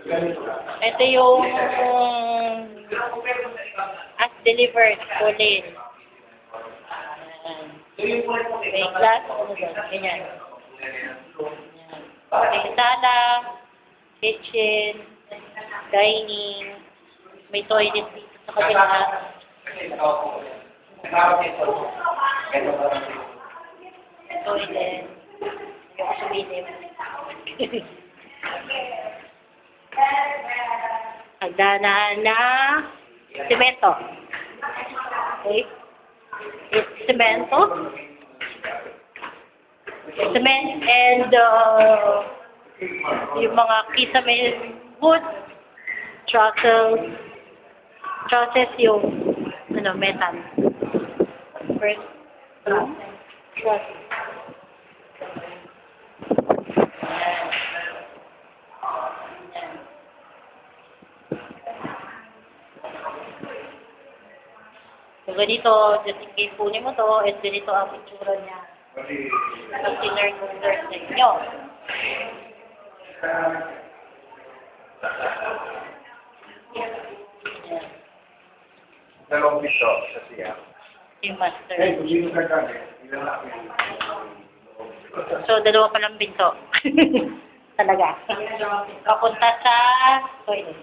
Ito yung as delivered Colin. May glass, ano doon, ganyan. May sala, kitchen, dining, may toilet dito sa kabila. Toilet. Yung sumilim. Hagdanan na semento. Okay? It's semento. Cement and yung mga kisame wood, trusses yung metal. First, truss. So, ganito, just in case kunin mo to, and ganito ang picture niya. Container cooler sa inyo. Dalawang piso sa siya. Yung master. Hindi ka kami. So, dalawa palang binto. Talaga. Papunta sa toilet.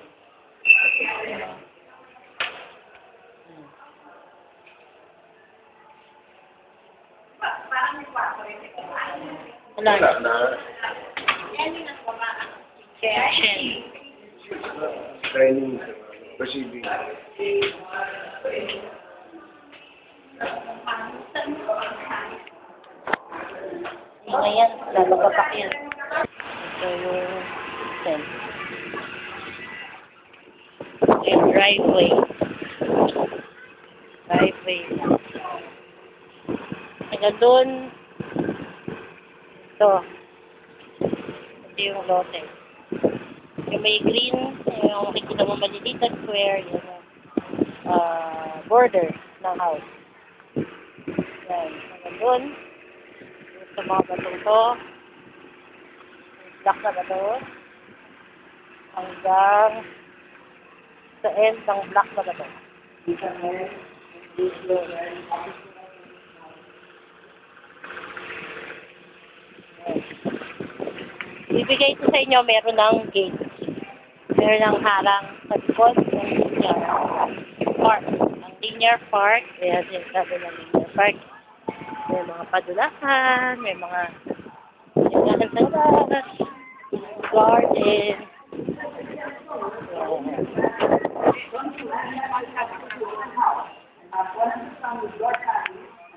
Wala na. Kitchen. Dining. Receiving. Ngayon, lalabapak yun. Ito yung tent. And driveway. Hanggang doon, ito yung lote. Yung may green, yung makikita mo maliliit na square, yung border ng house. Yan. Hanggang doon, sa mga batong to, black na bato, hanggang sa end ng black na bato. Ibigay ito sa inyo, meron ng gate. Meron ng harang sa likod ng linear park. Ang linear park, kaya sinasabi ng linear park. May mga padulakan, may mga garden.